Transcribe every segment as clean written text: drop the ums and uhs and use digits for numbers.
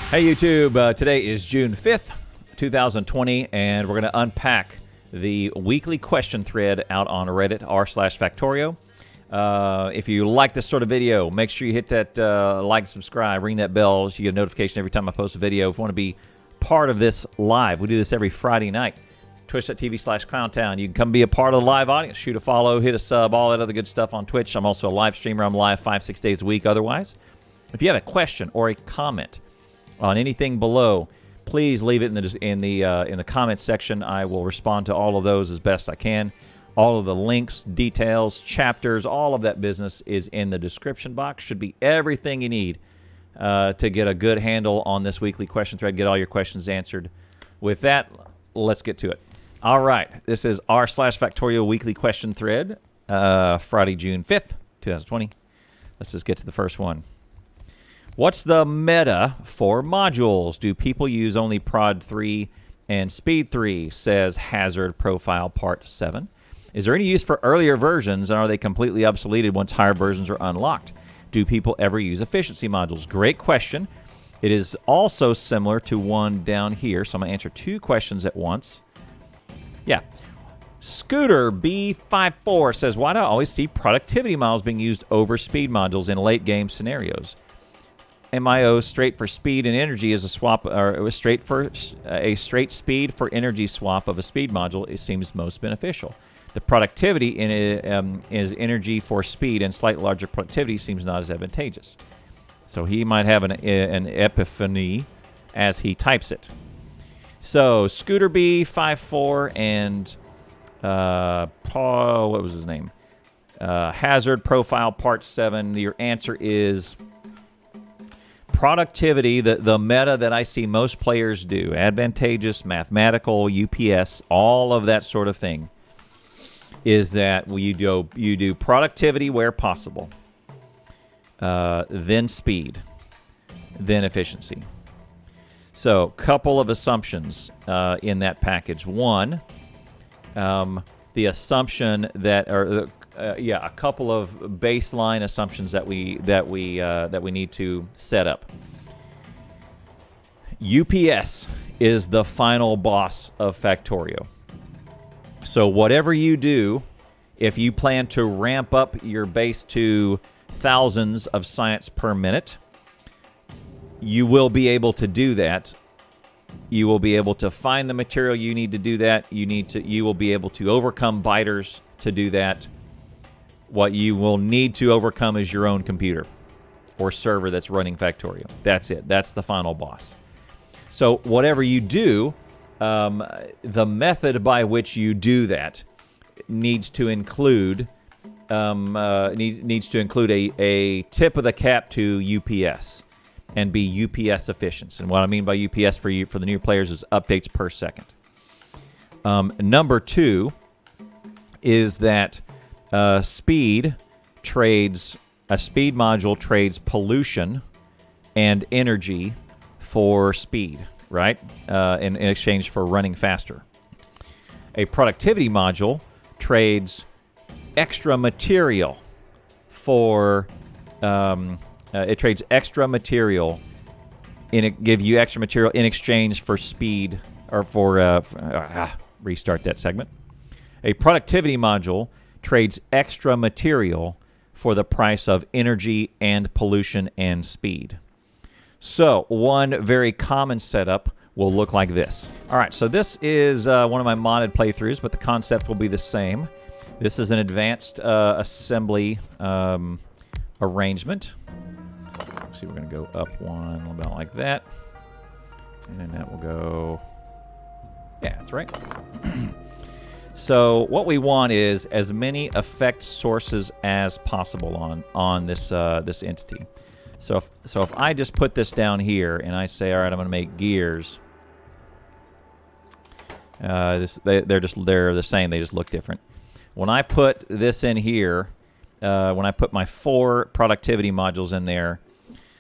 Hey YouTube, today is June 5th, 2020, and we're going to unpack the weekly question thread out on Reddit, r/Factorio. If you like this sort of video, make sure you hit that like, subscribe, ring that bell so you get a notification every time I post a video. If you want to be part of this live, we do this every Friday night, twitch.tv/clowntown. You can come be a part of the live audience, shoot a follow, hit a sub, all that other good stuff on Twitch. I'm also a live streamer. I'm live 5-6 days a week otherwise. If you have a question or a comment on anything below, please leave it in the comments section. I will respond to all of those as best I can. All of the links, details, chapters, all of that business is in the description box. Should be everything you need to get a good handle on this weekly question thread, get all your questions answered. With that, let's get to it. All right, this is r/Factorio weekly question thread, Friday, June 5th, 2020. Let's just get to the first one. What's the meta for modules? Do people use only Prod 3 and Speed 3, says Hazard Profile Part 7. Is there any use for earlier versions, and are they completely obsoleted once higher versions are unlocked? Do people ever use efficiency modules? Great question. It is also similar to one down here, so I'm going to answer two questions at once. Yeah. Scooter B54 says, why do I always see productivity modules being used over speed modules in late game scenarios? MIO straight for speed and energy is a swap, or it was straight for a straight speed for energy swap of a speed module. It seems most beneficial. The productivity in it, is energy for speed, and slightly larger productivity seems not as advantageous. So he might have an epiphany as he types it. So Scooter B54 and Paul, what was his name? Hazard Profile Part 7. Your answer is productivity, the meta that I see most players do, advantageous, mathematical, UPS, all of that sort of thing, is that you do productivity where possible, then speed, then efficiency. So, couple of assumptions in that package. One, the assumption that, or a couple of baseline assumptions that we need to set up. UPS is the final boss of Factorio. So whatever you do, if you plan to ramp up your base to thousands of science per minute, you will be able to do that. You will be able to find the material you need to do that. You will be able to overcome biters to do that. What you will need to overcome is your own computer or server that's running Factorio. That's it. That's the final boss. So whatever you do, the method by which you do that needs to include a tip of the cap to UPS and be UPS efficient. And what I mean by UPS for the new players is updates per second. Number two is that a speed module trades pollution and energy for speed, right? In exchange for running faster. A productivity module trades extra material for it trades extra material give you extra material in exchange for speed, or for restart that segment. A productivity module trades extra material for the price of energy and pollution and speed. So one very common setup will look like this. All right, so this is one of my modded playthroughs, but the concept will be the same. This is an advanced assembly arrangement. See, we're going to go up one, about like that. And then that will go... Yeah, that's right. So what we want is as many effect sources as possible on this this entity. So if I just put this down here and I say, all right, I'm going to make gears. They're the same. They just look different. When I put this in here, when I put my 4 productivity modules in there,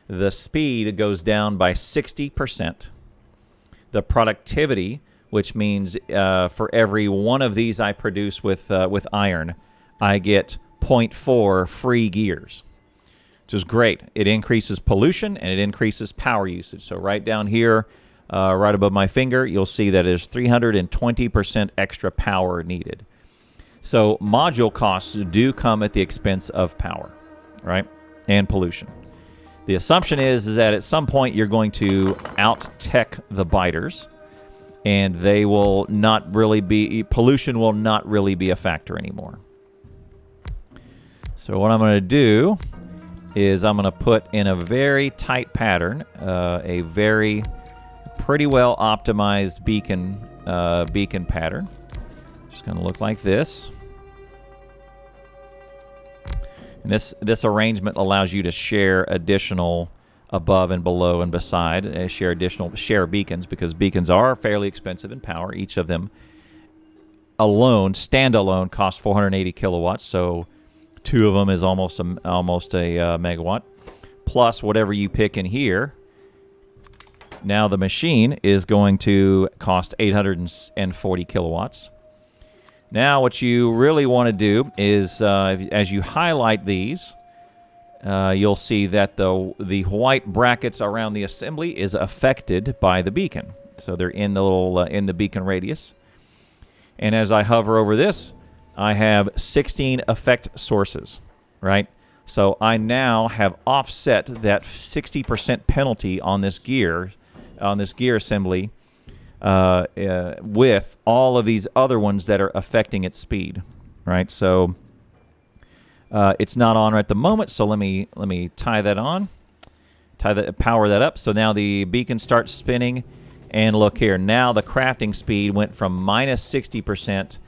the speed goes down by 60%. The productivity, which means for every one of these I produce with iron, I get 0.4 free gears. which is great. It increases pollution and it increases power usage. So right down here, right above my finger, you'll see that there's 320% extra power needed. So module costs do come at the expense of power, right, and pollution. The assumption is that at some point you're going to out-tech the biters, and they will not really be, pollution will not really be a factor anymore. So what I'm going to do is I'm going to put in a very tight pattern, a very pretty well optimized beacon pattern. Just going to look like this. And this arrangement allows you to share additional above and below and beside, share beacons, because beacons are fairly expensive in power. Each of them alone, standalone, costs 480 kilowatts. So 2 of them is almost a megawatt, plus whatever you pick in here. Now the machine is going to cost 840 kilowatts. Now what you really want to do is, as you highlight these, you'll see that the white brackets around the assembly is affected by the beacon. So they're in the little in the beacon radius. And as I hover over this, I have 16 effect sources, right? So I now have offset that 60% penalty on this gear assembly with all of these other ones that are affecting its speed, right? So it's not on at the moment, so let me tie that on, power that up. So now the beacon starts spinning, and look here, now the crafting speed went from minus 60%.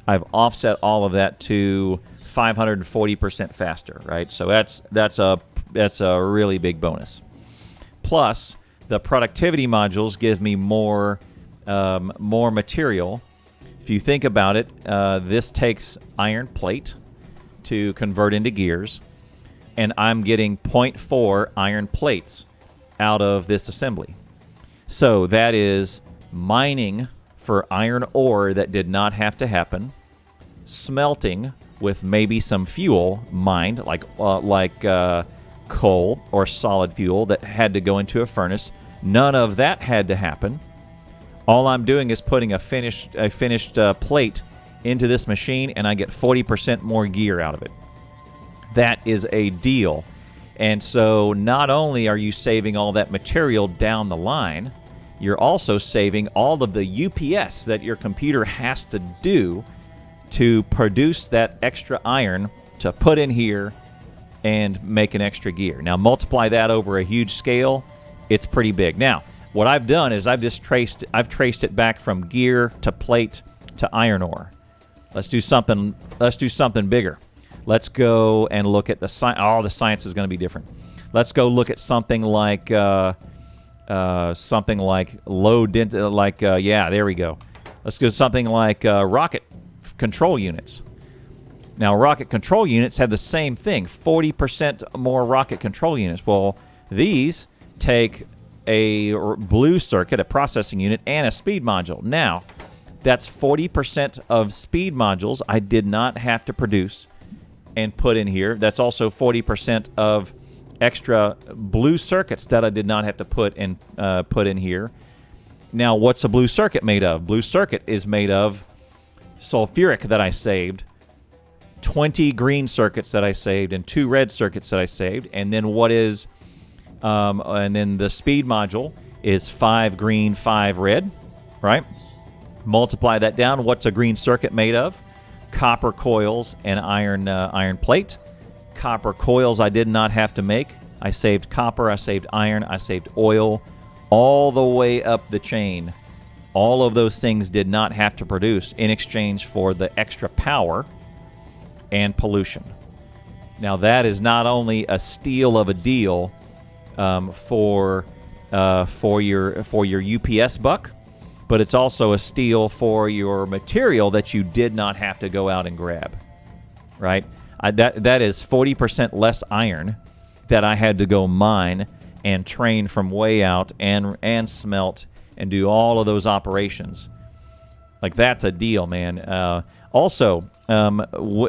I've offset all of that to 540% faster, right? So that's a really big bonus. Plus, the productivity modules give me more material. If you think about it, this takes iron plate to convert into gears, and I'm getting 0.4 iron plates out of this assembly. So that is mining for iron ore that did not have to happen, smelting with maybe some fuel mined, like coal or solid fuel that had to go into a furnace. None of that had to happen. All I'm doing is putting a finished plate into this machine, and I get 40% more gear out of it. That is a deal. And so not only are you saving all that material down the line, you're also saving all of the UPS that your computer has to do to produce that extra iron to put in here and make an extra gear. Now multiply that over a huge scale, it's pretty big. Now, what I've done is I've traced it back from gear to plate to iron ore. Let's do something bigger. Let's go and look at the science. Oh, the science is going to be different. Let's go look at something like low density, yeah, there we go. Let's go something like rocket control units. Now, rocket control units have the same thing, 40% more rocket control units. Well, these take a blue circuit, a processing unit, and a speed module. Now, that's 40% of speed modules I did not have to produce and put in here. That's also 40% of extra blue circuits that I did not have to put in here. Now, what's a blue circuit made of? Blue circuit is made of sulfuric that I saved, 20 green circuits that I saved, and 2 red circuits that I saved. And then and then the speed module is 5 green, 5 red, right? Multiply that down. What's a green circuit made of? Copper coils and iron plate. Copper coils I did not have to make. I saved copper, I saved iron, I saved oil, all the way up the chain. All of those things did not have to produce in exchange for the extra power and pollution. Now that is not only a steal of a deal for your UPS buck, but it's also a steal for your material that you did not have to go out and grab, right? That is 40% less iron that I had to go mine and train from way out and smelt and do all of those operations. Like, that's a deal, man.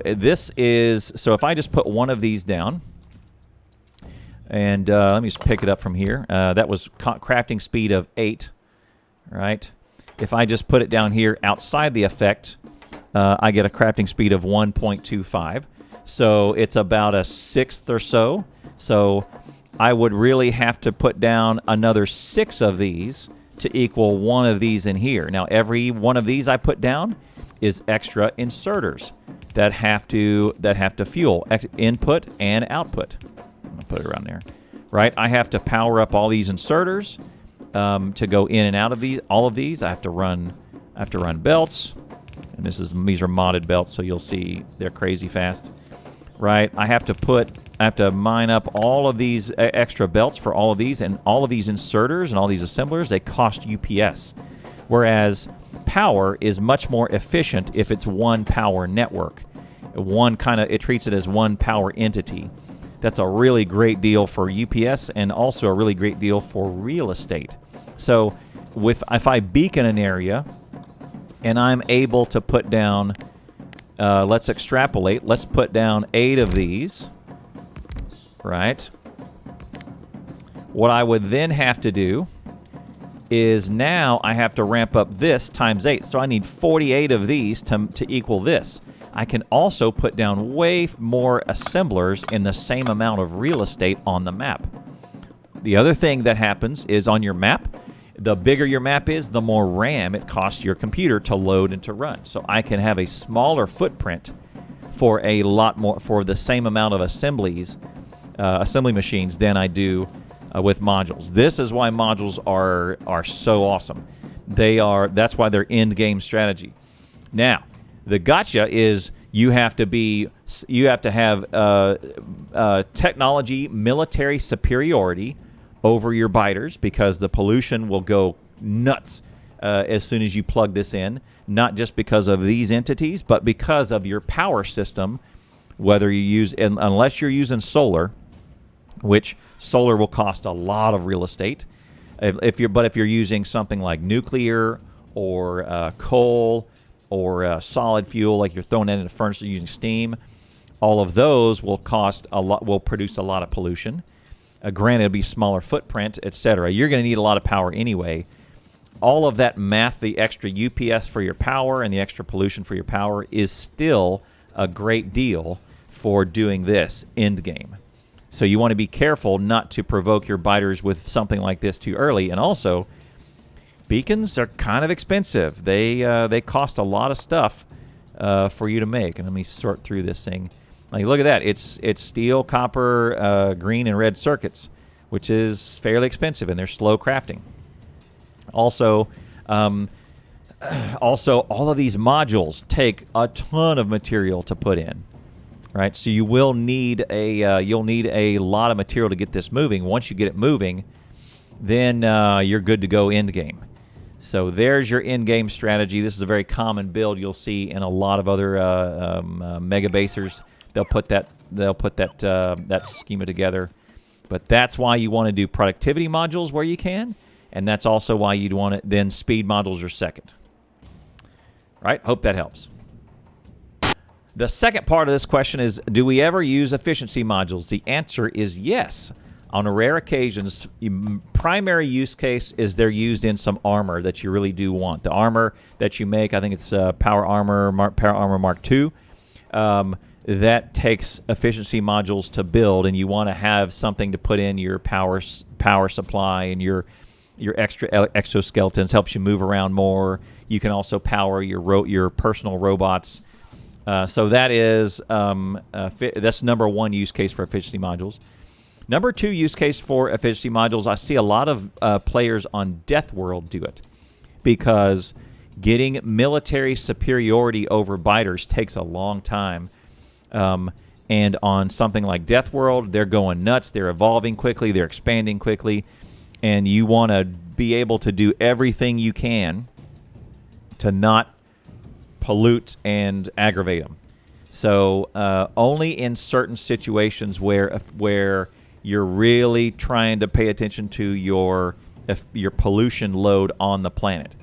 This is, so if I just put one of these down, And let me just pick it up from here. That was crafting speed of 8, right? If I just put it down here outside the effect, I get a crafting speed of 1.25. So it's about a 1/6 or so. So I would really have to put down another 6 of these to equal 1 of these in here. Now, every one of these I put down is extra inserters that have to fuel input and output. I'll put it around there, right? I have to power up all these inserters to go in and out of all of these. I have to run belts, and these are modded belts, so you'll see they're crazy fast, right? I have to mine up all of these extra belts for all of these, and all of these inserters and all these assemblers, they cost UPS. Whereas power is much more efficient if it's one power network. It treats it as one power entity. That's a really great deal for UPS and also a really great deal for real estate. So if I beacon an area and I'm able to put down, let's extrapolate, let's put down 8 of these, right? What I would then have to do is now I have to ramp up this times 8. So I need 48 of these to equal this. I can also put down way more assemblers in the same amount of real estate on the map. The other thing that happens is on your map, the bigger your map is, the more RAM it costs your computer to load and to run. So I can have a smaller footprint for the same amount of assembly machines than I do with modules. This is why modules are so awesome. That's why they're end game strategy. Now, the gotcha is you have to have technology, military superiority over your biters, because the pollution will go nuts as soon as you plug this in, not just because of these entities, but because of your power system, unless you're using solar, which solar will cost a lot of real estate. If you're using something like nuclear or coal or solid fuel, like you're throwing it in a furnace using steam, all of those will produce a lot of pollution. Granted, it'll be smaller footprint, etc. You're going to need a lot of power anyway. All of that math, the extra UPS for your power and the extra pollution for your power, is still a great deal for doing this end game. So you want to be careful not to provoke your biters with something like this too early. And also, beacons are kind of expensive. They cost a lot of stuff for you to make. And let me sort through this thing. Like, look at that. It's steel, copper, green, and red circuits, which is fairly expensive, and they're slow crafting. Also, all of these modules take a ton of material to put in, right? So you will need you'll need a lot of material to get this moving. Once you get it moving, then you're good to go end game. So there's your end game strategy. This is a very common build you'll see in a lot of other mega basers. They'll put that schema together, but that's why you want to do productivity modules where you can, and that's also why you'd want it. Then speed modules are second. Right? Hope that helps. The second part of this question is: do we ever use efficiency modules? The answer is yes. On rare occasions, primary use case is they're used in some armor that you really do want. The armor that you make, I think it's Power Armor Mark II. That takes efficiency modules to build, and you want to have something to put in your power supply and your extra exoskeletons. Helps you move around more. You can also power your personal robots. So that is that's number one use case for efficiency modules. Number two use case for efficiency modules, I see a lot of players on Death World do it, because getting military superiority over biters takes a long time. And on something like Death World, they're going nuts. They're evolving quickly. They're expanding quickly. And you want to be able to do everything you can to not pollute and aggravate them. So only in certain situations where you're really trying to pay attention to your pollution load on the planet.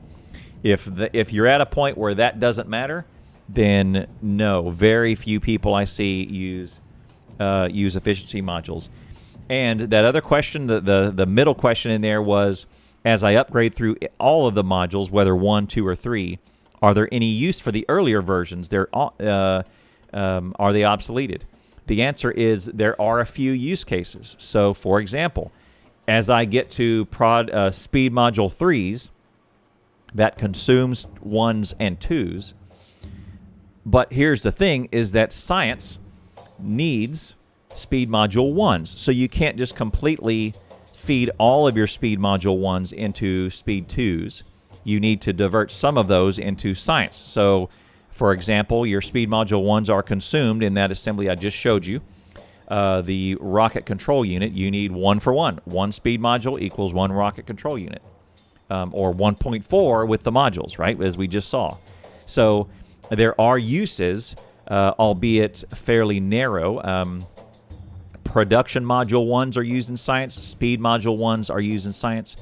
If you're at a point where that doesn't matter, then no. Very few people I see use efficiency modules. And that other question, the middle question in there was, as I upgrade through all of the modules, whether 1, 2, or 3, are there any use for the earlier versions? Are they obsoleted? The answer is there are a few use cases. So, for example, as I get to speed module 3s, that consumes 1s and 2s. But here's the thing, is that science needs speed module 1s. So you can't just completely feed all of your speed module 1s into speed 2s. You need to divert some of those into science. So, for example, your speed module 1s are consumed in that assembly I just showed you. The rocket control unit, you need 1 for 1. 1 speed module equals 1 rocket control unit. Or 1.4 with the modules, right, as we just saw. So there are uses, albeit fairly narrow. Production module 1s are used in science. Speed module 1s are used in science.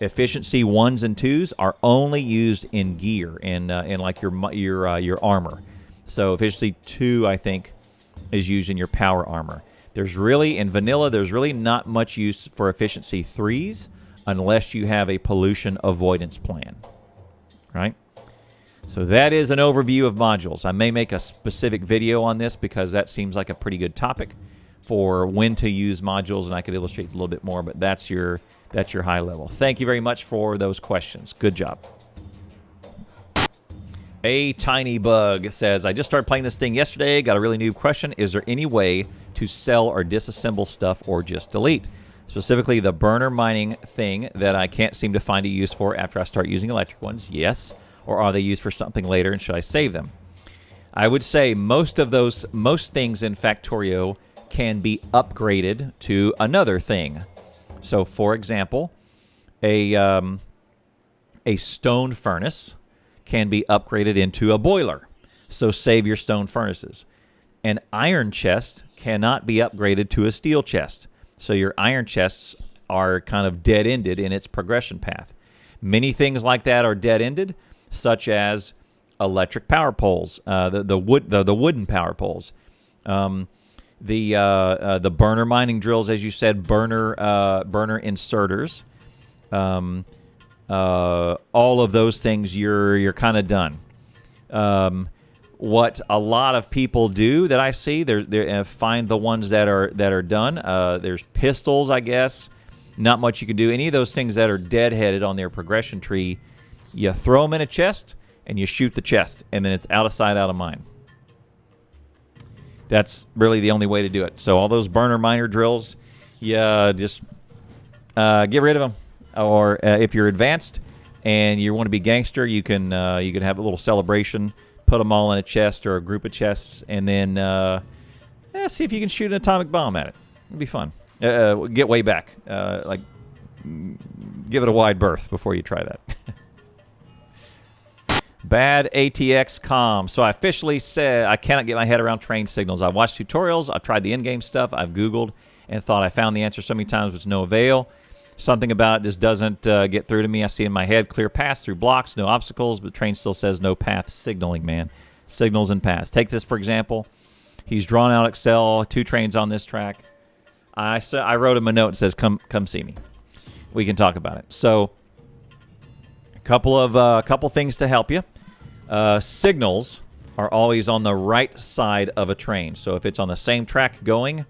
Efficiency 1s and 2s are only used in gear, in like your armor. So efficiency 2, I think, is used in your power armor. There's really, in vanilla, there's really not much use for efficiency 3s unless you have a pollution avoidance plan, right? So that is an overview of modules. I may make a specific video on this because that seems like a pretty good topic for when to use modules, and I could illustrate a little bit more, but that's your high level. Thank you very much for those questions. Good job. ATinyBug says, I just started playing this thing yesterday, got a really new question. Is there any way to sell or disassemble stuff or just delete? Specifically, the burner mining thing that I can't seem to find a use for after I start using electric ones, yes. Or are they used for something later, and should I save them? I would say most things in Factorio can be upgraded to another thing. So, for example, a stone furnace can be upgraded into a boiler. So save your stone furnaces. An iron chest cannot be upgraded to a steel chest. So your iron chests are kind of dead-ended in its progression path. Many things like that are dead-ended, such as electric power poles, the wooden power poles, the burner mining drills, as you said, burner inserters. All of those things, you're kind of done. What a lot of people do that I see, they find the ones that are done. There's pistols, I guess. Not much you can do. Any of those things that are dead-headed on their progression tree, you throw them in a chest and you shoot the chest, and then it's out of sight, out of mind. That's really the only way to do it. So all those burner miner drills, yeah, just get rid of them. Or if you're advanced and you want to be gangster, you can have a little celebration. Put them all in a chest or a group of chests, and then see if you can shoot an atomic bomb at it. It'd be fun. Get way back. Like, give it a wide berth before you try that. BadATXCom. So I officially said I cannot get my head around train signals. I've watched tutorials. I've tried the in-game stuff. I've Googled and thought I found the answer so many times with no avail. Something about it just doesn't get through to me. I see in my head clear paths through blocks, no obstacles, but the train still says no path signaling, man. Signals and paths. Take this, for example. He's drawn out Excel, 2 trains on this track. I wrote him a note that says, come see me. We can talk about it. So, a couple things to help you. Signals are always on the right side of a train. So if it's on the same track going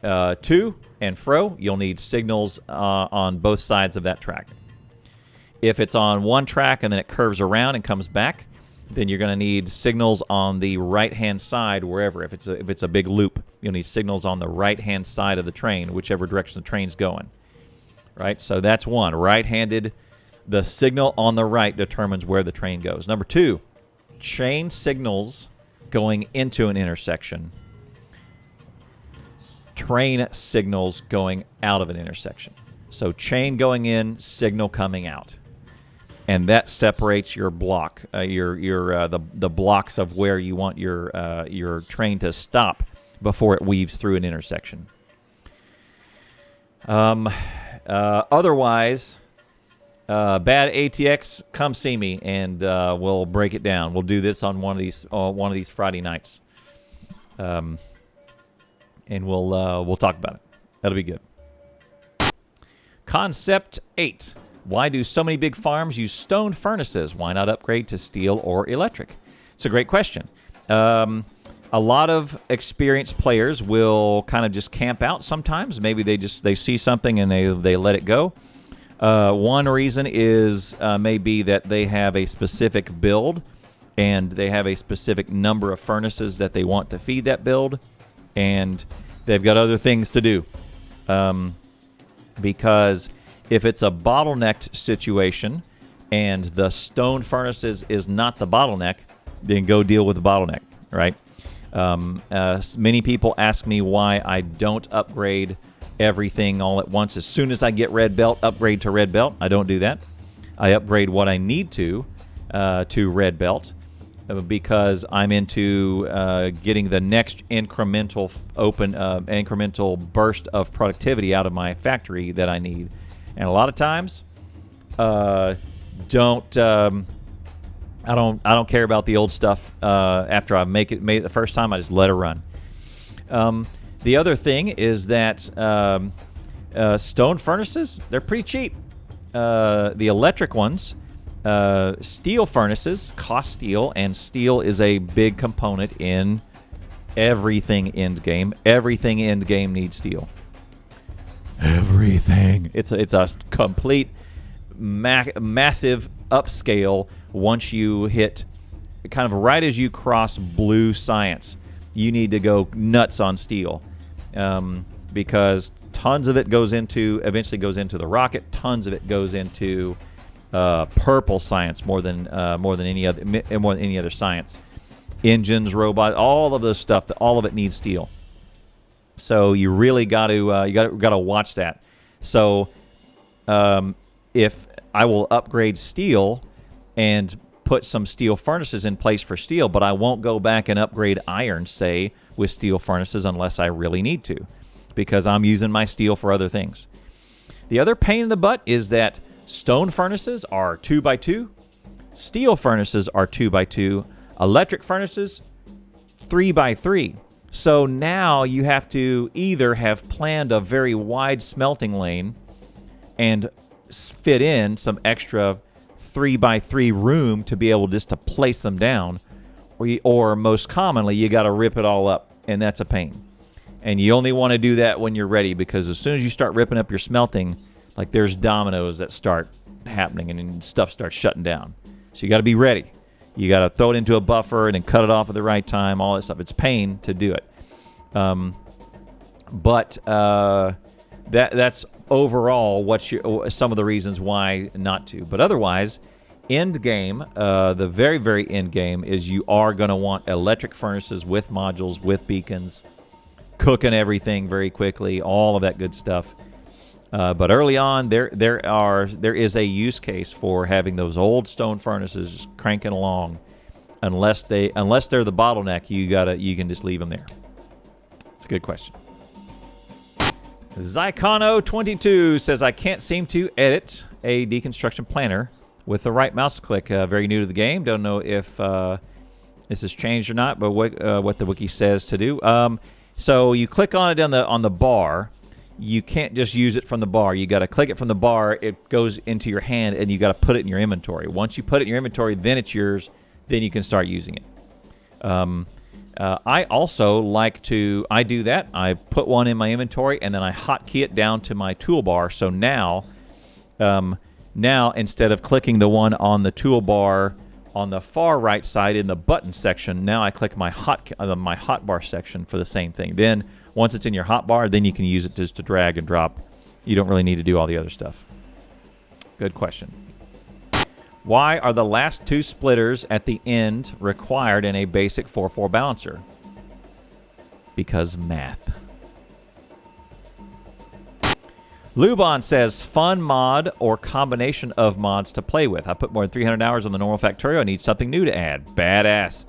to and fro, you'll need signals on both sides of that track. If it's on one track and then it curves around and comes back, then you're going to need signals on the right-hand side wherever. If it's a big loop, you'll need signals on the right-hand side of the train, whichever direction the train's going. Right? So that's one. Right-handed, the signal on the right determines where the train goes. Number 2, chain signals going into an intersection. Train signals going out of an intersection. So chain going in, signal coming out, and that separates your block, the blocks of where you want your train to stop before it weaves through an intersection. Otherwise, BadATX, come see me and we'll break it down. We'll do this on one of these Friday nights. And we'll talk about it. That'll be good. Concept 8. Why do so many big farms use stone furnaces? Why not upgrade to steel or electric? It's a great question. A lot of experienced players will kind of just camp out sometimes. Maybe they see something and they let it go. One reason is maybe that they have a specific build and they have a specific number of furnaces that they want to feed that build, and they've got other things to do. Because if it's a bottlenecked situation and the stone furnaces is not the bottleneck, then go deal with the bottleneck, right? Many people ask me why I don't upgrade everything all at once. As soon as I get red belt, upgrade to red belt. I don't do that. I upgrade what I need to red belt because I'm into getting the next incremental incremental burst of productivity out of my factory that I need. And a lot of times, I don't care about the old stuff. After I made it the first time, I just let it run. The other thing is that stone furnaces, they're pretty cheap. The electric ones, steel furnaces cost steel, and steel is a big component in everything end game. Everything end game needs steel. Everything. It's a complete massive upscale once you hit kind of right as you cross blue science. You need to go nuts on steel because tons of it eventually goes into the rocket. Tons of it goes into purple science more than any other science. Engines, robots, all of this stuff. All of it needs steel. So you really got to watch that. So if I will upgrade steel and put some steel furnaces in place for steel, but I won't go back and upgrade iron, say, with steel furnaces unless I really need to, because I'm using my steel for other things. The other pain in the butt is that stone furnaces are 2x2, steel furnaces are 2x2, electric furnaces 3x3. So now you have to either have planned a very wide smelting lane and fit in some extra 3x3 room to be able just to place them down, or most commonly you got to rip it all up, and that's a pain. And you only want to do that when you're ready, because as soon as you start ripping up your smelting, like there's dominoes that start happening and stuff starts shutting down. So you got to be ready. You got to throw it into a buffer and then cut it off at the right time, all that stuff. It's pain to do it. But that's overall some of the reasons why not to. But otherwise, end game, the very, very end game is you are going to want electric furnaces with modules, with beacons, cooking everything very quickly, all of that good stuff. But early on, there is a use case for having those old stone furnaces cranking along. Unless they're the bottleneck, you can just leave them there. It's a good question. Zycono22 says, I can't seem to edit a deconstruction planner with the right mouse click. Very new to the game. Don't know if this has changed or not, but what the wiki says to do. So you click on it on the bar. You can't just use it from the bar. You got to click it from the bar. It goes into your hand, and you got to put it in your inventory. Once you put it in your inventory, then it's yours. Then you can start using it. I also I do that. I put one in my inventory, and then I hotkey it down to my toolbar. So now instead of clicking the one on the toolbar on the far right side in the button section, now I click my hotbar section for the same thing. Then once it's in your hotbar, then you can use it just to drag and drop. You don't really need to do all the other stuff. Good question. Why are the last two splitters at the end required in a basic 4-4 balancer? Because math. Lubon says, fun mod or combination of mods to play with. I put more than 300 hours on the normal Factorio. I need something new to add. Badass.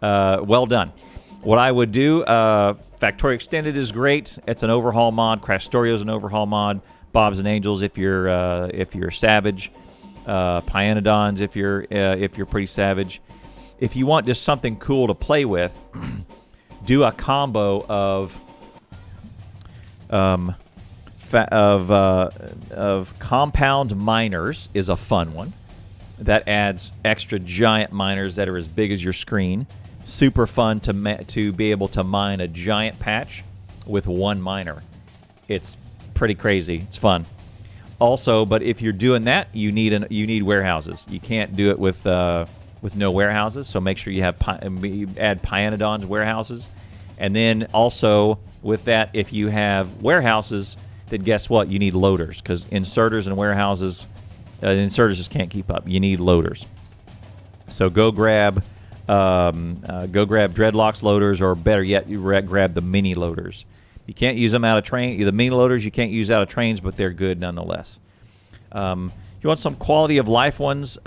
Well done. What I would do, Factorio Extended is great. It's an overhaul mod. Crastorio is an overhaul mod. Bobs and Angels if you're savage. Pyanodons if you're pretty savage. If you want just something cool to play with, do a combo of of compound miners is a fun one. That adds extra giant miners that are as big as your screen. Super fun to be able to mine a giant patch with one miner. It's pretty crazy. It's fun. Also, but if you're doing that, you need warehouses. You can't do it with no warehouses. So make sure you have add Pyanodon's warehouses, and then also with that, if you have warehouses, then guess what? You need loaders, because inserters and warehouses, inserters just can't keep up. You need loaders. So go grab Dreadlocks loaders, or better yet, you grab the mini loaders. You can't use them out of train. The mini loaders you can't use out of trains, but they're good nonetheless. You want some quality of life ones.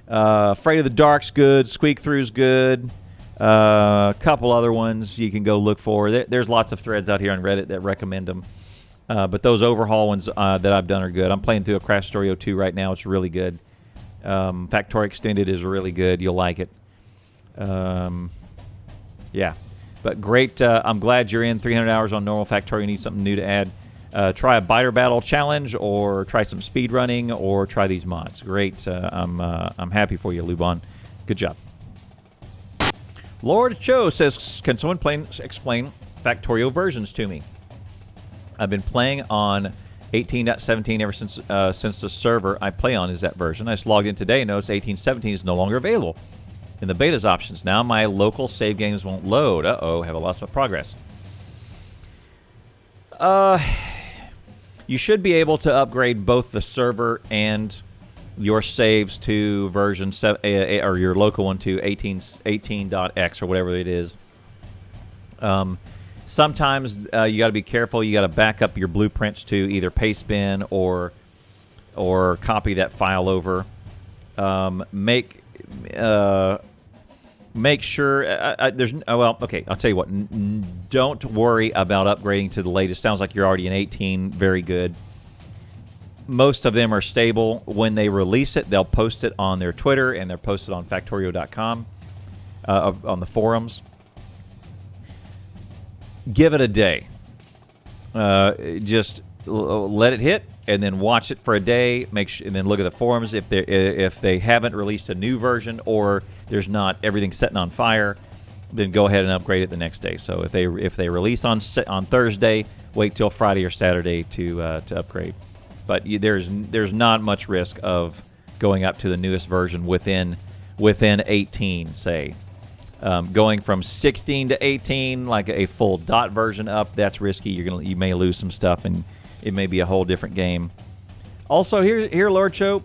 Afraid of the Dark's good. Squeak Through's good. A couple other ones you can go look for. There's lots of threads out here on Reddit that recommend them. But those overhaul ones that I've done are good. I'm playing through a Crash Story 02 right now. It's really good. Factorio Extended is really good. You'll like it. Yeah. But great. I'm glad you're in 300 hours on normal Factorio. You need something new to add. Try a biter battle challenge, or try some speed running, or try these mods. Great. I'm happy for you, Lubon. Good job. LordCho says, can someone explain Factorio Versions to me? I've been playing on 18.17 ever since the server I play on is that version. I just logged in today and noticed 18.17 is no longer available in the beta's options. Now my local save games won't load. Uh-oh, have I lost my progress? You should be able to upgrade both the server and your saves to version 7, or your local one to 18.x or whatever it is. Sometimes you got to be careful. You got to back up your blueprints to either pastebin or copy that file over. Make sure there's well, okay, I'll tell you what. Don't worry about upgrading to the latest. Sounds like you're already in 18. Very good. Most of them are stable. When they release it, they'll post it on their Twitter, and they're posted on Factorio.com on the forums. Give it a day. Just let it hit, and then watch it for a day. And then look at the forums. If they haven't released a new version, or there's not everything setting on fire, then go ahead and upgrade it the next day. So if they release on Thursday, wait till Friday or Saturday to upgrade. But there's not much risk of going up to the newest version within 18, say. Going from 16 to 18, like a full dot version up, that's risky. You may lose some stuff, and it may be a whole different game. Also, here, LordCho,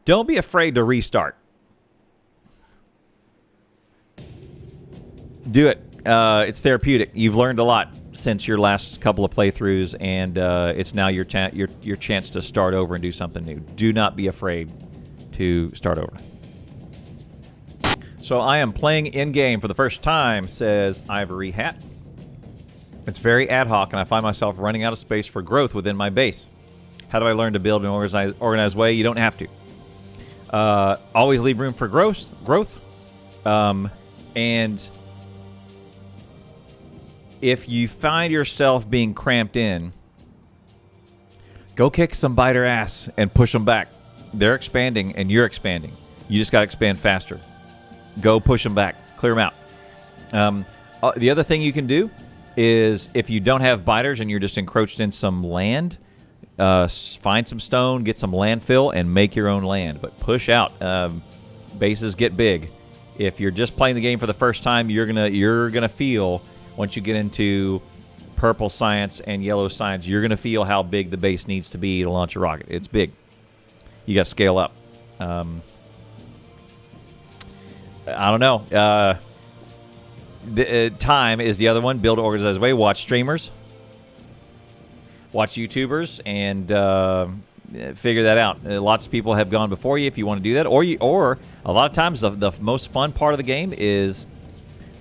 don't be afraid to restart. Do it. It's therapeutic. You've learned a lot since your last couple of playthroughs, and it's now your chance to start over and do something new. Do not be afraid to start over. So I am playing in-game for the first time, says Ivory Hat. It's very ad hoc, and I find myself running out of space for growth within my base. How do I learn to build in an organized way? You don't have to. Always leave room for growth. And if you find yourself being cramped in, go kick some biter ass and push them back. They're expanding, and you're expanding. You just got to expand faster. Go push them back. Clear them out. The other thing you can do is, if you don't have biters and you're just encroached in some land, find some stone, get some landfill, and make your own land. But push out. Bases get big. If you're just playing the game for the first time, you're gonna feel, once you get into purple science and yellow science, you're gonna feel how big the base needs to be to launch a rocket. It's big. You got to scale up. I don't know. Time is the other one. Build organized way. Watch streamers. Watch YouTubers, and figure that out. Lots of people have gone before you if you want to do that. Or a lot of times the most fun part of the game is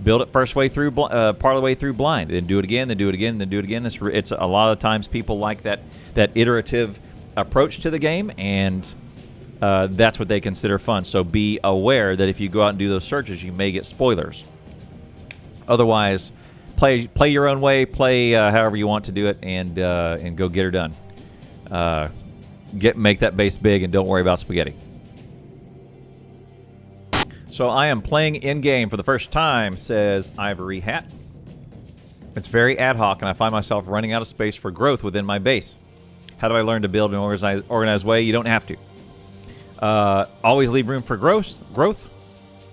build it part of the way through blind. Then do it again, then do it again, then do it again. It's a lot of times people like that iterative approach to the game, and that's what they consider fun. So be aware that if you go out and do those searches, you may get spoilers. Otherwise, play your own way, play however you want to do it, and go get her done. Make that base big, and don't worry about spaghetti. So I am playing in-game for the first time, says Ivory Hat. It's very ad hoc, and I find myself running out of space for growth within my base. How do I learn to build in an organized way? You don't have to. Always leave room for growth.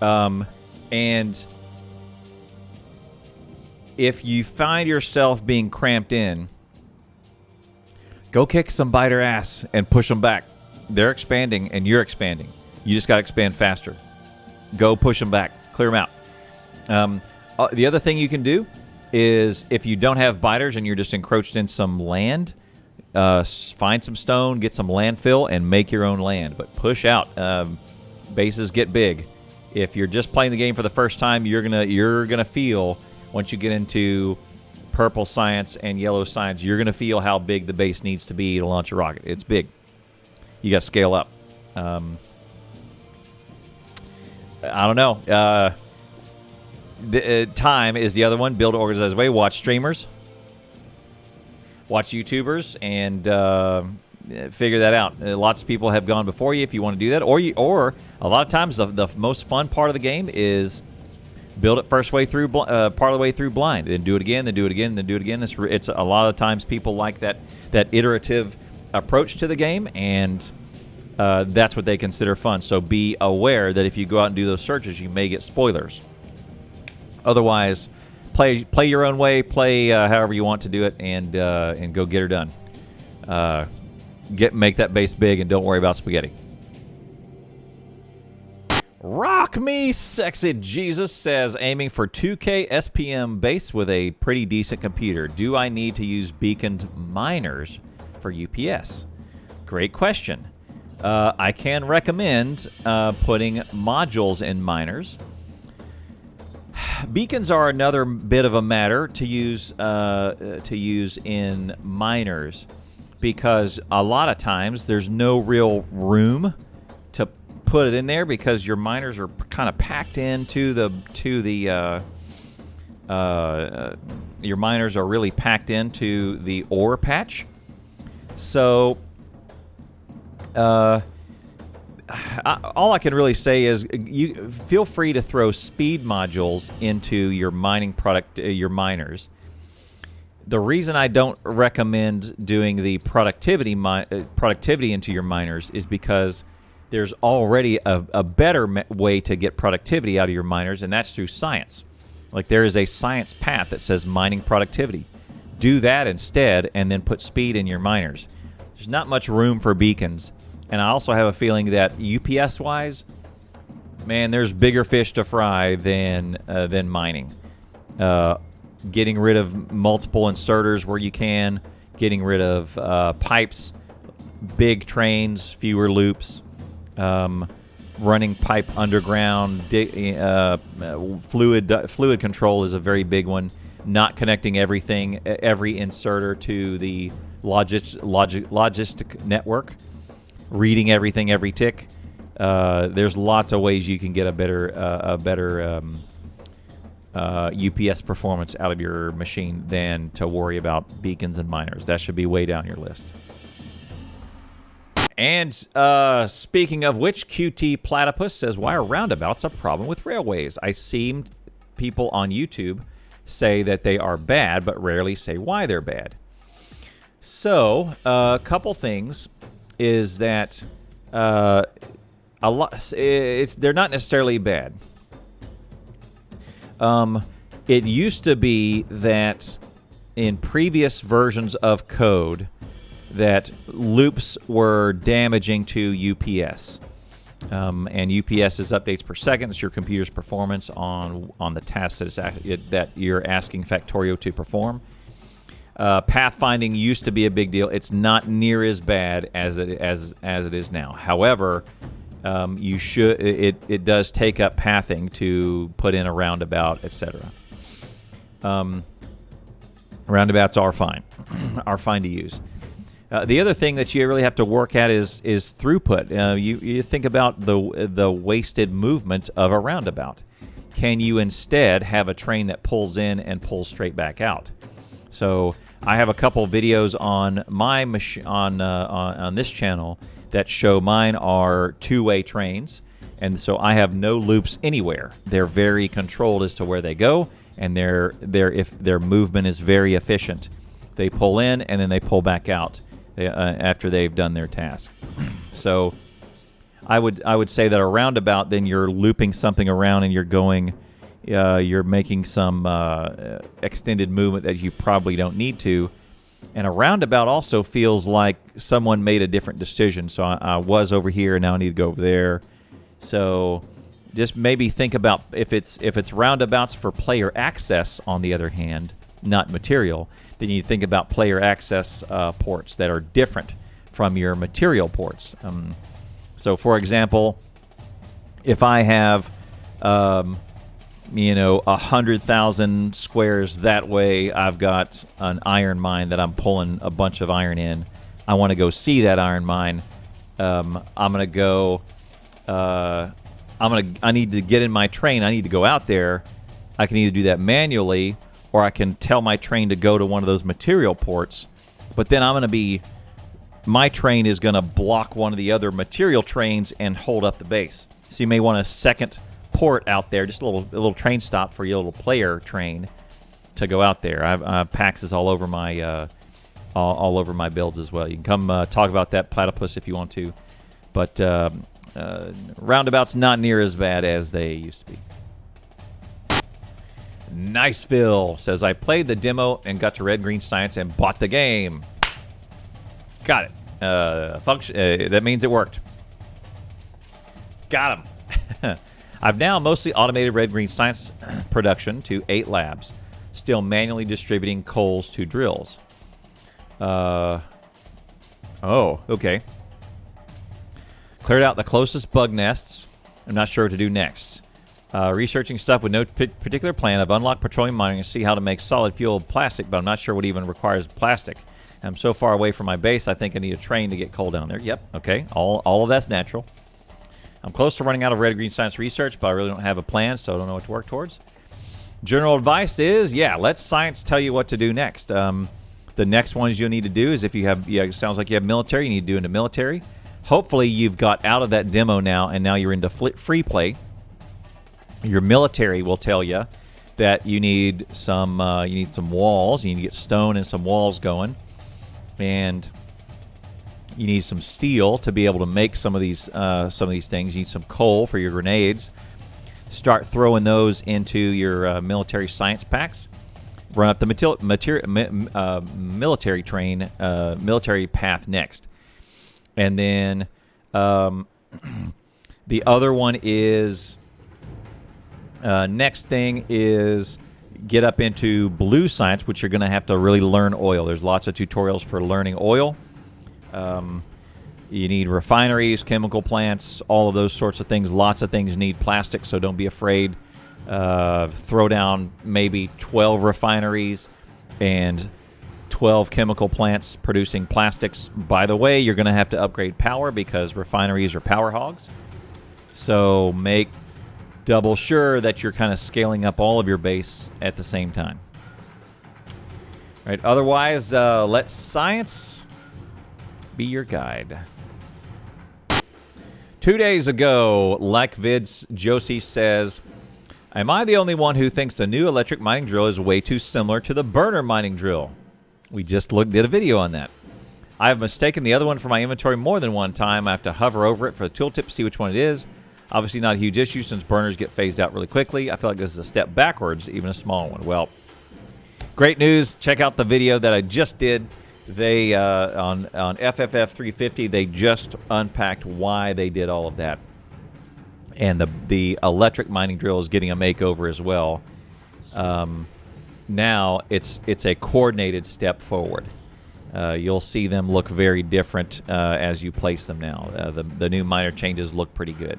And if you find yourself being cramped in, go kick some biter ass and push them back. They're expanding, and you're expanding. You just got to expand faster. Go push them back. Clear them out. The other thing you can do is if you don't have biters and you're just encroached in some land, find some stone, get some landfill, and make your own land. But push out. Bases get big. If you're just playing the game for the first time, you're gonna feel, once you get into purple science and yellow science, you're gonna feel how big the base needs to be to launch a rocket. It's big. You got to scale up. I don't know. Time is the other one. Build organized way. Watch streamers. Watch YouTubers and figure that out. Lots of people have gone before you if you want to do that. Or a lot of times the most fun part of the game is build it part of the way through blind. Then do it again, then do it again, then do it again. It's a lot of times people like that iterative approach to the game, and that's what they consider fun. So be aware that if you go out and do those searches, you may get spoilers. Otherwise, play your own way, play however you want to do it, and go get her done. Make that base big, and don't worry about spaghetti. Rock me, sexy Jesus, says, aiming for 2K SPM base with a pretty decent computer. Do I need to use beaconed miners for UPS? Great question. I can recommend putting modules in miners. Beacons are another bit of a matter to use in miners, because a lot of times there's no real room to put it in there because your miners are kind of packed into your miners are really packed into the ore patch. So all I can really say is you feel free to throw speed modules into your mining product, your miners. The reason I don't recommend doing the productivity into your miners is because there's already a better way to get productivity out of your miners, and that's through science. Like, there is a science path that says mining productivity. Do that instead, and then put speed in your miners. There's not much room for beacons. And I also have a feeling that UPS-wise, man, there's bigger fish to fry than mining. Getting rid of multiple inserters where you can, getting rid of pipes, big trains, fewer loops, running pipe underground, fluid control is a very big one. Not connecting every inserter to the logistic network. Reading everything every tick. There's lots of ways you can get a better UPS performance out of your machine than to worry about beacons and miners. That should be way down your list. And speaking of which, QtPlatypus says, why are roundabouts a problem with railways? I seen people on YouTube say that they are bad, but rarely say why they're bad. So, a couple things is that they're not necessarily bad. It used to be that in previous versions of code that loops were damaging to UPS. And UPS is updates per second. It's your computer's performance on the tasks that you're asking Factorio to perform. Pathfinding used to be a big deal. It's not near as bad as it is now. However, it does take up pathing to put in a roundabout, etc. Roundabouts are fine, to use. The other thing that you really have to work at is throughput. You think about the wasted movement of a roundabout. can you instead have a train that pulls in and pulls straight back out? So I have a couple videos on my on this channel that show mine are two-way trains, and so I have no loops anywhere. They're very controlled as to where they go, and if their movement is very efficient. They pull in and then they pull back out after they've done their task. So I would say that a roundabout, then you're looping something around and you're going, you're making some extended movement that you probably don't need to. And a roundabout also feels like someone made a different decision. So I was over here and now I need to go over there. So just maybe think about if it's roundabouts for player access, on the other hand, not material, then you think about player access ports that are different from your material ports. So, for example, if I have, 100,000 squares that way, I've got an iron mine that I'm pulling a bunch of iron in. I want to go see that iron mine. I'm gonna go. I need to get in my train. I need to go out there. I can either do that manually, or I can tell my train to go to one of those material ports. But then my train is going to block one of the other material trains and hold up the base. So you may want a second port out there, just a little train stop for your little player train to go out there. I have Paxes all over my builds as well. You can come talk about that platypus if you want to, but roundabouts not near as bad as they used to be. Niceville says, I played the demo and got to Red Green Science and bought the game. Got it. That means it worked. Got him. I've now mostly automated Red Green Science production to 8 labs, still manually distributing coals to drills. Oh, okay. Cleared out the closest bug nests. I'm not sure what to do next. Researching stuff with no particular plan. I've unlocked petroleum mining and see how to make solid fuel plastic, but I'm not sure what even requires plastic. I'm so far away from my base, I think I need a train to get coal down there. Yep, okay. All of that's natural. I'm close to running out of Red Green Science research, but I really don't have a plan, so I don't know what to work towards. General advice is, yeah, let science tell you what to do next. The next ones you'll need to do is if you have, it sounds like you have military, you need to do into military. Hopefully you've got out of that demo now, and now you're into free play. Your military will tell you that you need some walls. You need to get stone and some walls going, and you need some steel to be able to make some of these things. You need some coal for your grenades. Start throwing those into your military science packs. Run up the military train, military path next, and then the other one is. Next thing is get up into blue science, which you're going to have to really learn oil. There's lots of tutorials for learning oil. You need refineries, chemical plants, all of those sorts of things. Lots of things need plastic, so don't be afraid. Throw down maybe 12 refineries and 12 chemical plants producing plastics. By the way, you're going to have to upgrade power because refineries are power hogs. So make double sure that you're kind of scaling up all of your base at the same time. Right. Otherwise, let science be your guide. 2 days ago, LikvidJozsi says, am I the only one who thinks the new electric mining drill is way too similar to the burner mining drill? We just did a video on that. I have mistaken the other one for my inventory more than one time. I have to hover over it for the tooltip to see which one it is. Obviously not a huge issue since burners get phased out really quickly. I feel like this is a step backwards, even a small one. Well, great news. Check out the video that I just did. They on FFF 350, they just unpacked why they did all of that. And the electric mining drill is getting a makeover as well. Now it's a coordinated step forward. You'll see them look very different as you place them now. The new miner changes look pretty good.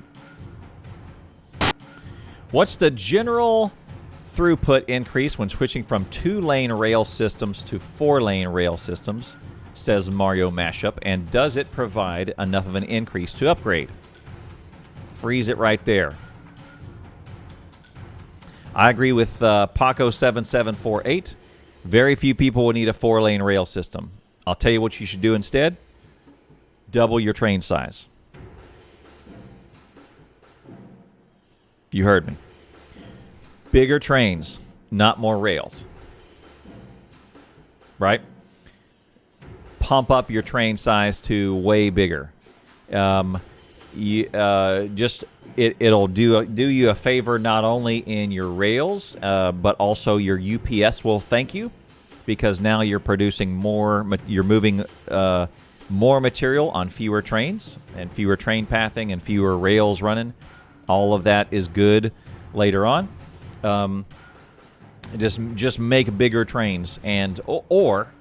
What's the general throughput increase when switching from 2-lane rail systems to 4-lane rail systems, says MinerMashup, and does it provide enough of an increase to upgrade? Freeze it right there. I agree with Paco7748. Very few people will need a 4-lane rail system. I'll tell you what you should do instead. Double your train size. You heard me. Bigger trains, not more rails. Right? Pump up your train size to way bigger. It'll do you a favor not only in your rails, but also your UPS will thank you, because now you're producing more. You're moving more material on fewer trains, and fewer train pathing, and fewer rails running. All of that is good later on. Just make bigger trains, and or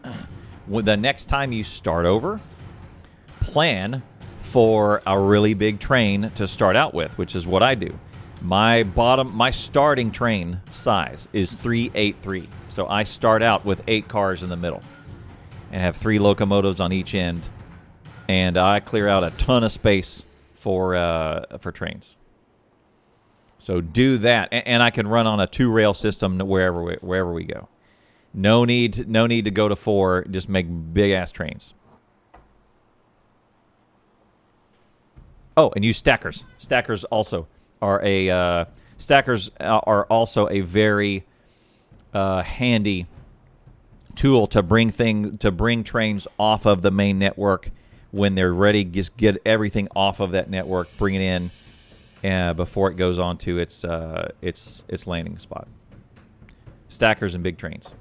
the next time you start over, plan for a really big train to start out with, which is what I do. My starting train size is 383. So I start out with 8 cars in the middle and have 3 locomotives on each end, and I clear out a ton of space for trains. So do that, and I can run on a 2-rail system wherever we go. No need to go to 4. Just make big ass trains. Oh, and use stackers. Stackers also are a very handy tool to bring trains off of the main network when they're ready. Just get everything off of that network, bring it in before it goes on to its landing spot. Stackers and big trains.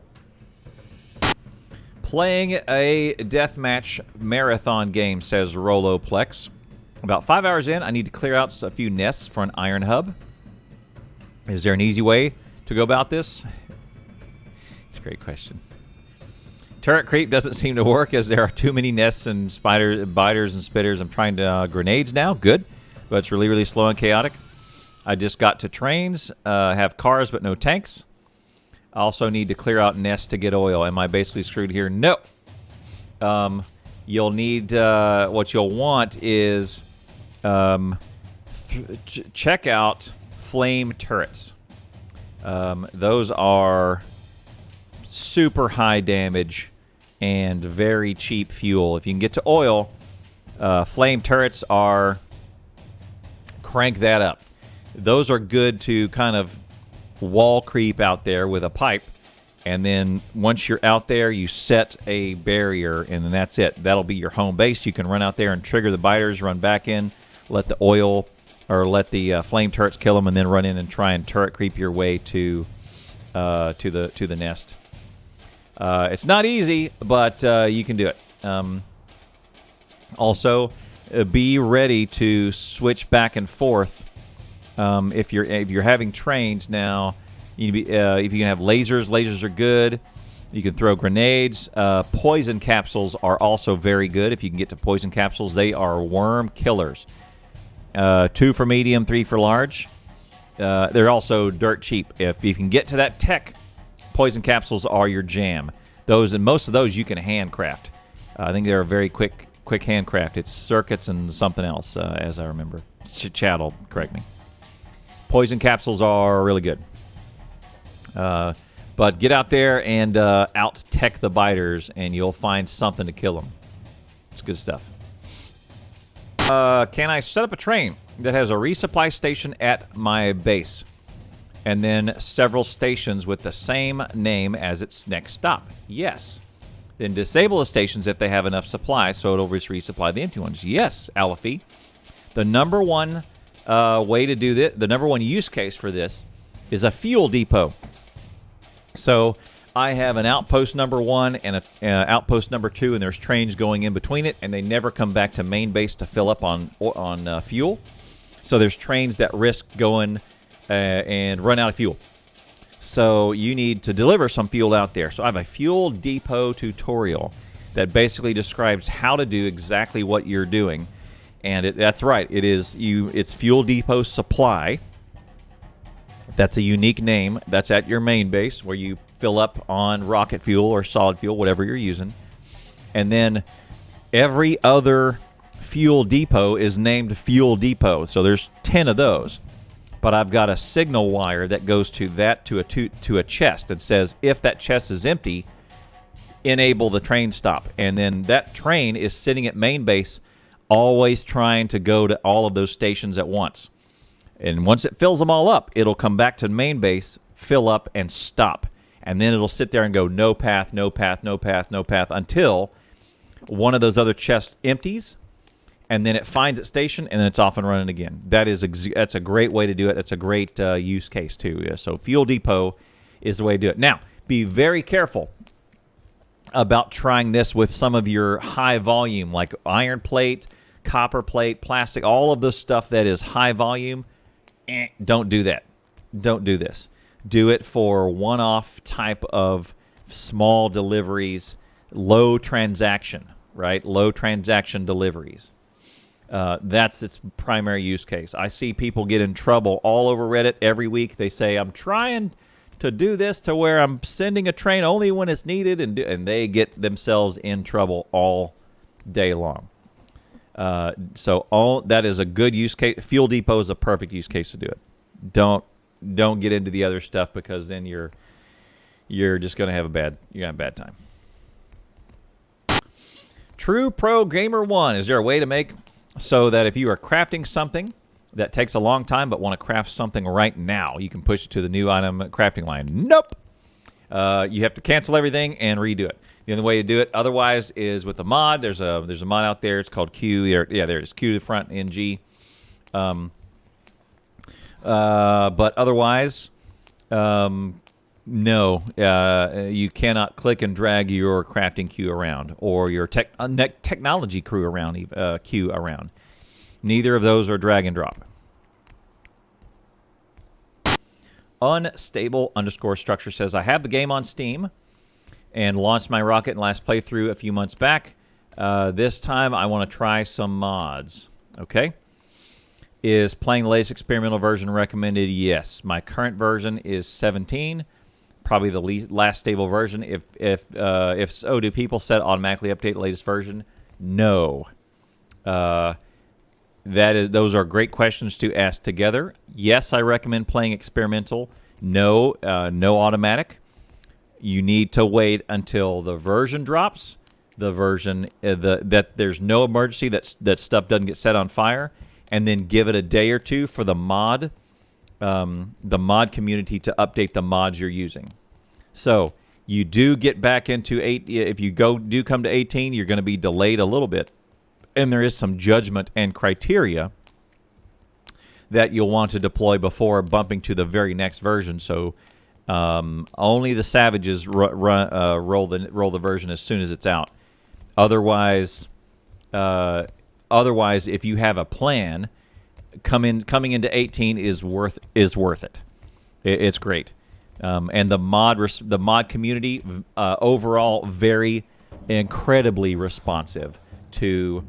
Playing a deathmatch marathon game, says Roloplex. About 5 hours in, I need to clear out a few nests for an iron hub. Is there an easy way to go about this? It's a great question. Turret creep doesn't seem to work as there are too many nests and biters and spitters. I'm trying to grenades now. Good. But it's really, really slow and chaotic. I just got to trains, have cars but no tanks. I also need to clear out nests to get oil. Am I basically screwed here? No. You'll need, what you'll want is check out flame turrets. Those are super high damage and very cheap fuel. If you can get to oil, flame turrets are, crank that up. Those are good to kind of wall creep out there with a pipe, and then once you're out there, you set a barrier, and then that's it. That'll be your home base. You can run out there and trigger the biters, run back in, let the oil or let the flame turrets kill them, and then run in and try and turret creep your way to the nest. It's not easy, but you can do it. Also, be ready to switch back and forth. If you're having trains now, if you can have lasers are good. You can throw grenades. Poison capsules are also very good. If you can get to poison capsules, they are worm killers. 2 for medium, 3 for large. They're also dirt cheap. If you can get to that tech, poison capsules are your jam. Those, and most of those you can handcraft. I think they're a very quick handcraft. It's circuits and something else, as I remember. Chad will correct me. Poison capsules are really good. But get out there and out-tech the biters, and you'll find something to kill them. It's good stuff. Can I set up a train that has a resupply station at my base, and then several stations with the same name as its next stop? Yes. Then disable the stations if they have enough supply, so it'll just resupply the empty ones. Yes, Alifeee. The number one way to do this, the number one use case for this, is a fuel depot. So I have an outpost number 1 and an outpost number 2, and there's trains going in between it, and they never come back to main base to fill up on fuel. So there's trains that risk going and run out of fuel. So you need to deliver some fuel out there. So I have a fuel depot tutorial that basically describes how to do exactly what you're doing. And that's right. It's Fuel Depot Supply. That's a unique name. That's at your main base where you fill up on rocket fuel or solid fuel, whatever you're using. And then every other fuel depot is named Fuel Depot. So there's 10 of those. but I've got a signal wire that goes to a chest and says if that chest is empty, enable the train stop. And then that train is sitting at main base, always trying to go to all of those stations at once. And once it fills them all up, it'll come back to main base, fill up, and stop. And then it'll sit there and go no path, no path, no path, no path, until one of those other chests empties, and then it finds its station, and then it's off and running again. That's a great way to do it. That's a great use case, too. Yeah, so Fuel Depot is the way to do it. Now, be very careful about trying this with some of your high volume, like iron plate, copper plate, plastic, all of the stuff that is high volume. Don't do that. Don't do this. Do it for one-off type of small deliveries, low transaction, right? Low transaction deliveries. That's its primary use case. I see people get in trouble all over Reddit every week. They say, I'm trying to do this to where I'm sending a train only when it's needed, and they get themselves in trouble all day long. So that is a good use case. Fuel Depot is a perfect use case to do it. Don't get into the other stuff, because then you're just going to have a bad time. True Pro Gamer 1, is there a way to make so that if you are crafting something that takes a long time but want to craft something right now, you can push it to the new item crafting line? Nope. You have to cancel everything and redo it. The only way to do it otherwise is with a mod. There's a mod out there. It's called Q. Yeah, there's Q to the front NG. But otherwise, no, you cannot click and drag your crafting queue around, or your technology queue around. Neither of those are drag and drop. Unstable_structure says, I have the game on Steam and launched my rocket in last playthrough a few months back. This time I want to try some mods. Okay. Is playing the latest experimental version recommended? Yes. My current version is 17, probably the last stable version. If so, do people set automatically update the latest version? No. Those are great questions to ask together. Yes, I recommend playing experimental. No, no automatic. You need to wait until the version drops. The version that there's no emergency, that stuff doesn't get set on fire, and then give it a day or two for the mod community to update the mods you're using. So you do get back into 8. If you do come to 18, you're going to be delayed a little bit. And there is some judgment and criteria that you'll want to deploy before bumping to the very next version. So only the savages roll the version as soon as it's out. Otherwise, if you have a plan, coming into 18 is worth it. It's great, and the mod community overall very incredibly responsive to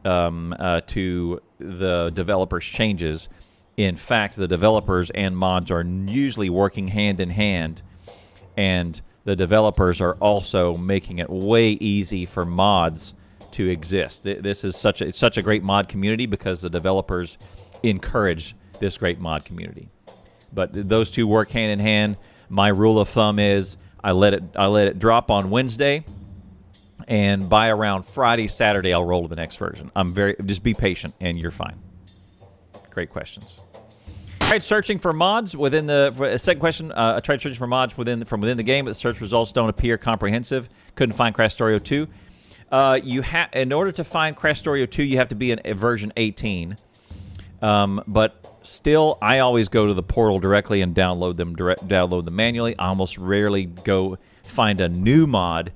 the developers' changes. In fact, the developers and mods are usually working hand in hand, and the developers are also making it way easy for mods to exist. This is such a great mod community because the developers encourage this great mod community. But those two work hand in hand. My rule of thumb is I let it drop on Wednesday, and by around Friday, Saturday, I'll roll to the next version. Just be patient, and you're fine. Great questions. I tried searching for mods within the second question. I tried searching for mods from within the game, but the search results don't appear comprehensive. Couldn't find Crastorio 2. In order to find Crastorio 2, you have to be in version 18. But still, I always go to the portal directly and download them manually. I almost rarely go find a new mod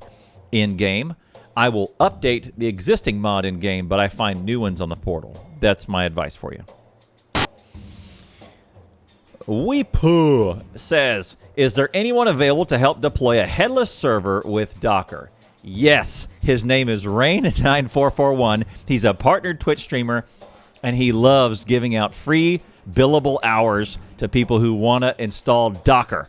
in game. I will update the existing mod in game, but I find new ones on the portal. That's my advice for you. Weapuh says, is there anyone available to help deploy a headless server with Docker? Yes, his name is Rain9441. He's a partnered Twitch streamer, and he loves giving out free billable hours to people who want to install Docker.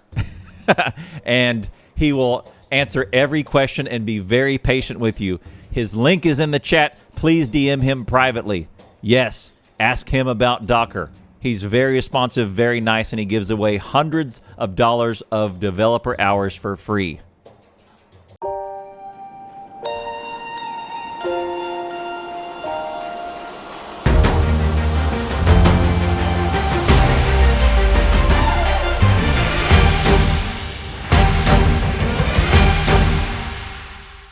And he will answer every question and be very patient with you. His link is in the chat. Please DM him privately. Yes, ask him about Docker. He's very responsive, very nice, and he gives away hundreds of dollars of developer hours for free.